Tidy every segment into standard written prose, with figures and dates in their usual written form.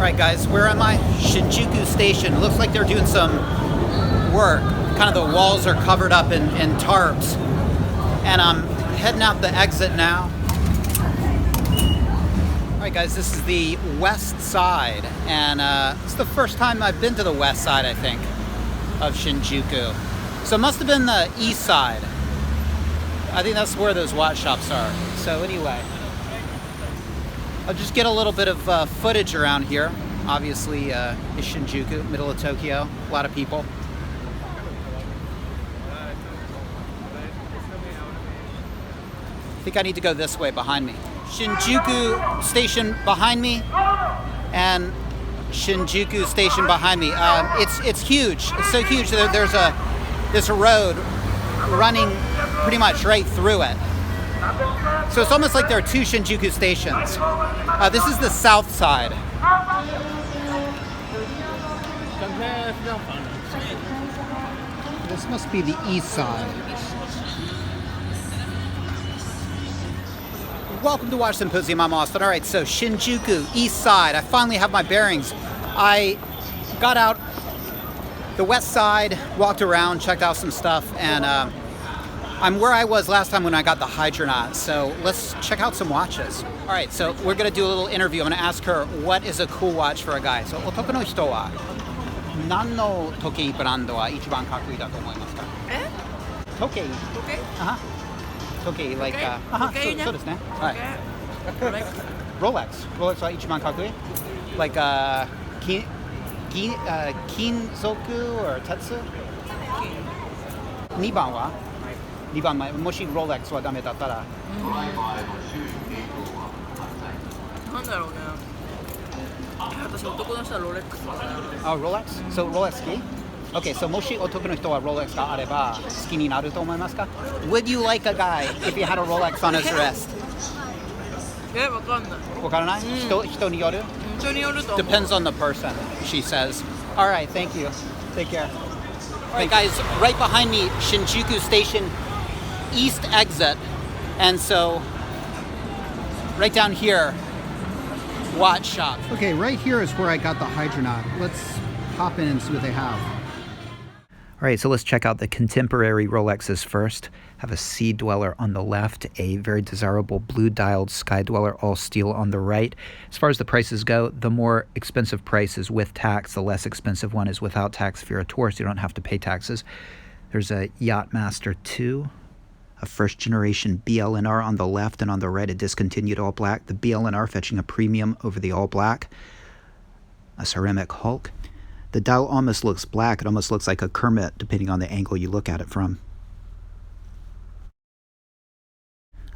Alright guys, we're at my Shinjuku station. Looks like they're doing some work. Kind of the walls are covered up in tarps. And I'm heading out the exit now. Alright guys, this is the west side. And it's the first time I've been to the west side, I think, of Shinjuku. So it must have been the east side. I think that's where those watch shops are. So anyway, I'll just get a little bit of footage around here. Obviously, it's Shinjuku, middle of Tokyo. A lot of people. I think I need to go this way behind me. Shinjuku station behind me, and Shinjuku station behind me. It's huge. It's so huge. There's a road running pretty much right through it. So it's almost like there are two Shinjuku stations. This is the south side. This must be the east side. Welcome to Watch Symposium. I'm Austin. All right, so Shinjuku, east side. I finally have my bearings. I got out the west side, walked around, checked out some stuff, and I'm where I was last time when I got the Hydronaut. So let's check out some watches. All right, so we're gonna do a little interview. I'm gonna ask her what is a cool watch for a guy. So, 男の人は何の時計ブランドは一番かっこいいだと思いますか？時計。時計？時計 like そうですね。はい。Rolex は一番かっこいい。like 金属 or 鉄？2番は？2番前、もしロレックスはダメだったら。なんだろうね。私男の人はロレックスだな。あ、ロレックス？そう、ロレックス好き？Okay, so もし男の人はロレックスがあれば好きになると思いますか？ Would you like a guy if you had a Rolex on his wrist? わかんない。わからない？人による？人によると思う。Depends on the person, she says. All right, thank you. Take care. All right, guys, right behind me, Shinjuku Station, east exit. And so, right down here, watch shop. Okay, right here is where I got the Hydronaut. Let's hop in and see what they have. All right, so let's check out the contemporary Rolexes first. Have a Sea Dweller on the left, a very desirable blue-dialed Sky Dweller, all steel on the right. As far as the prices go, the more expensive price is with tax. The less expensive one is without tax. If you're a tourist, you don't have to pay taxes. There's a Yachtmaster 2, a first-generation BLNR on the left, and on the right, a discontinued all-black. The BLNR fetching a premium over the all-black. A ceramic Hulk. The dial almost looks black. It almost looks like a Kermit, depending on the angle you look at it from.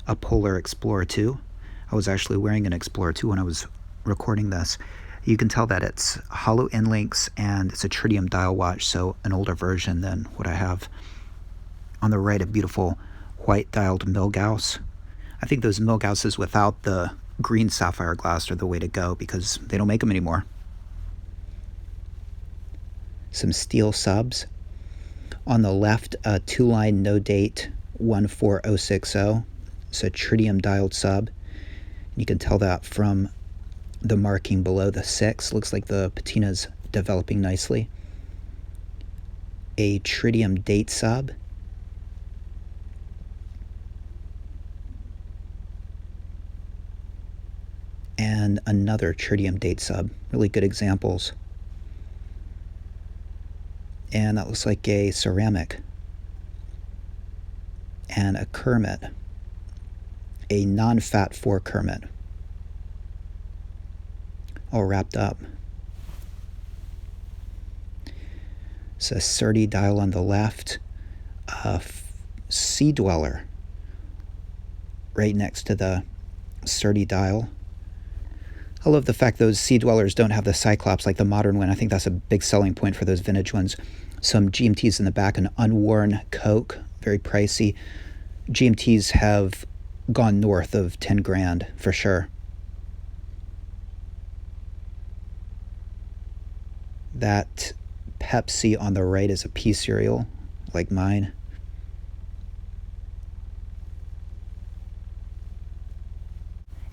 A Polar Explorer 2. I was actually wearing an Explorer 2 when I was recording this. You can tell that it's hollow end links and it's a tritium dial watch, so an older version than what I have. On the right, a beautiful white dialed Milgauss. I think those Milgausses without the green sapphire glass are the way to go because they don't make them anymore. Some steel subs. On the left, a two-line no-date 14060. It's a tritium dialed sub. You can tell that from the marking below the 6. Looks like the patina's developing nicely. A tritium date sub. And another tritium date sub. Really good examples. And that looks like a ceramic. And a Kermit. A non-fat 4 Kermit. All wrapped up. It's a Surdy dial on the left. A Sea Dweller right next to the Surdy dial. I love the fact those Sea Dwellers don't have the Cyclops like the modern one. I think that's a big selling point for those vintage ones. Some GMTs in the back, an unworn Coke, very pricey. GMTs have gone north of 10 grand for sure. That Pepsi on the right is a pea cereal, like mine.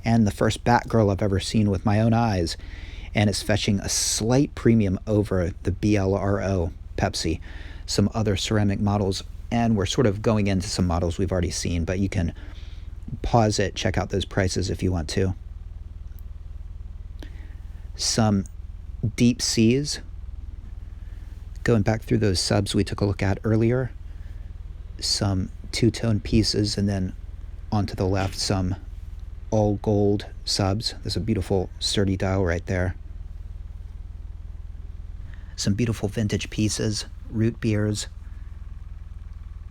And the first Batgirl I've ever seen with my own eyes. and it's fetching a slight premium over the BLRO Pepsi. Some other ceramic models, and we're sort of going into some models we've already seen, but you can pause it, check out those prices if you want to. Some deep seas, going back through those subs we took a look at earlier. Some two-tone pieces, and then onto the left some all gold subs. There's a beautiful sturdy dial right there. Some beautiful vintage pieces, root beers,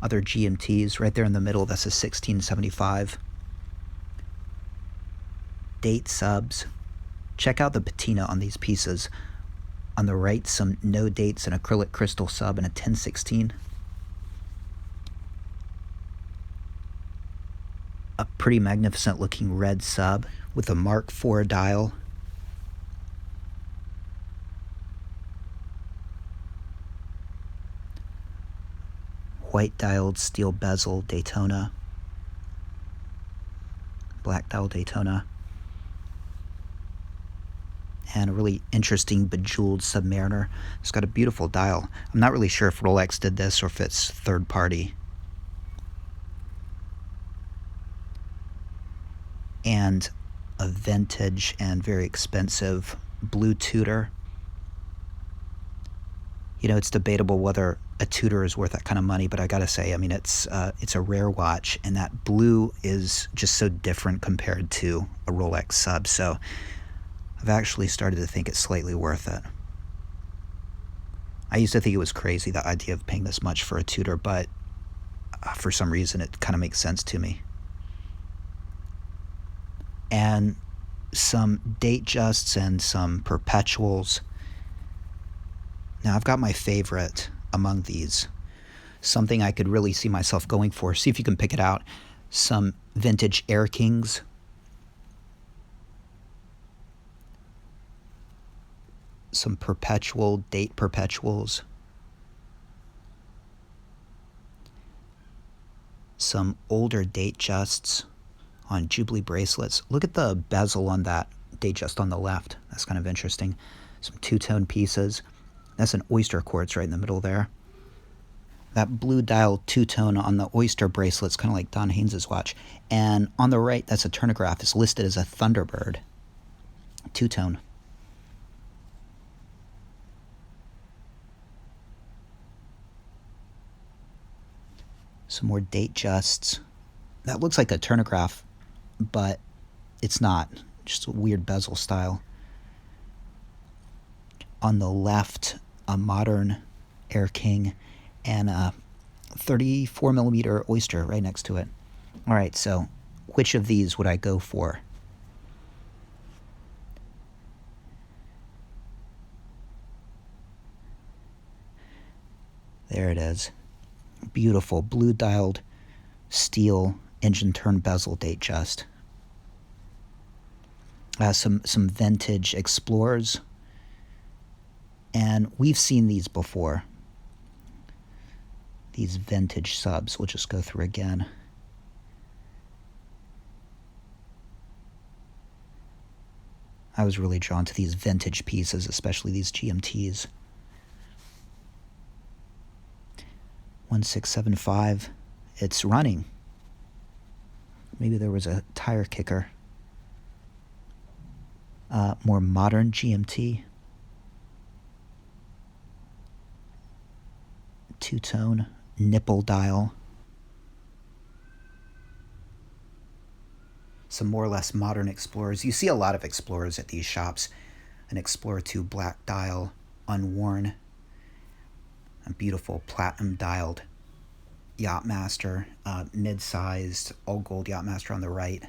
other GMTs right there in the middle. That's a 1675. Date subs. Check out the patina on these pieces. On the right, some no dates, an acrylic crystal sub, and a 1016. A pretty magnificent looking red sub with a Mark IV dial. White dialed steel bezel Daytona. Black dial Daytona. And a really interesting bejeweled Submariner. It's got a beautiful dial. I'm not really sure if Rolex did this or if it's third party. And a vintage and very expensive blue Tudor. You know, it's debatable whether a Tudor is worth that kind of money, but I gotta say, I mean, it's a rare watch, and that blue is just so different compared to a Rolex sub, so I've actually started to think it's slightly worth it. I used to think it was crazy, the idea of paying this much for a Tudor, but for some reason it kind of makes sense to me. And some date justs and some perpetuals. Now I've got my favorite among these. Something I could really see myself going for. See if you can pick it out. Some vintage Air Kings. Some perpetual date perpetuals. Some older date justs on Jubilee bracelets. Look at the bezel on that date just on the left. That's kind of interesting. Some two-tone pieces. That's an oyster quartz right in the middle there. That blue dial two-tone on the oyster bracelet's kind of like Don Haynes's watch. And on the right, that's a turnograph. It's listed as a Thunderbird. Two-tone. Some more date justs. That looks like a turnograph, but it's not. Just a weird bezel style. On the left, a modern Air King and a 34 millimeter oyster right next to it. All right, so which of these would I go for? There it is. Beautiful blue dialed steel engine turn bezel date just. Some vintage Explorers, and we've seen these before. These vintage subs, we'll just go through again. I was really drawn to these vintage pieces, especially these GMTs. 1675. It's running. Maybe there was a tire kicker. More modern GMT. Two-tone nipple dial. Some more or less modern Explorers. You see a lot of Explorers at these shops. An Explorer 2 black dial, unworn. A beautiful platinum dialed Yachtmaster, mid-sized, all gold Yachtmaster on the right.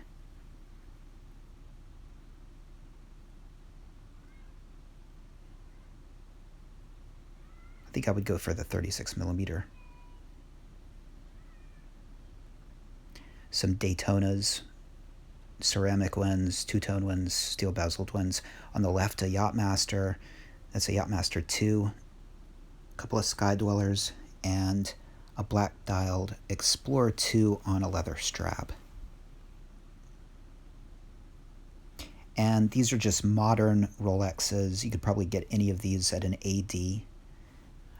I think I would go for the 36 millimeter. Some Daytonas, ceramic ones, two-tone ones, steel bezeled ones. On the left, a Yachtmaster. That's a Yachtmaster 2. A couple of Sky Dwellers, and a black dialed Explorer 2 on a leather strap. And these are just modern Rolexes. You could probably get any of these at an AD.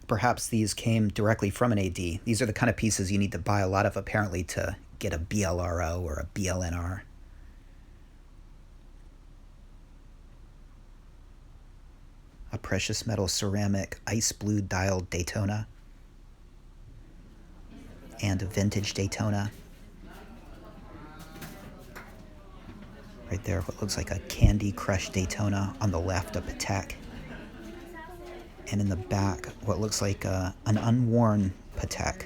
Perhaps these came directly from an AD. These are the kind of pieces you need to buy a lot of, apparently, to get a BLRO or a BLNR. A precious metal ceramic ice blue dialed Daytona. And a vintage Daytona. Right there, what looks like a Candy Crush Daytona. On the left, a Patek. And in the back, what looks like an unworn Patek.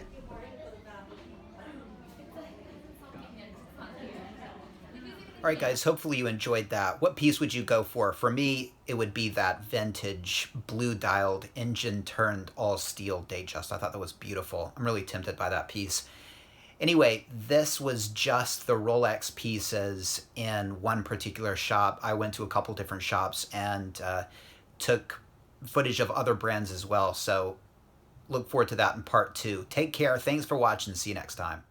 All right, guys, hopefully you enjoyed that. What piece would you go for? For me, it would be that vintage blue-dialed, engine-turned, all-steel Datejust. I thought that was beautiful. I'm really tempted by that piece. Anyway, this was just the Rolex pieces in one particular shop. I went to a couple different shops and took footage of other brands as well. So look forward to that in part 2. Take care. Thanks for watching. See you next time.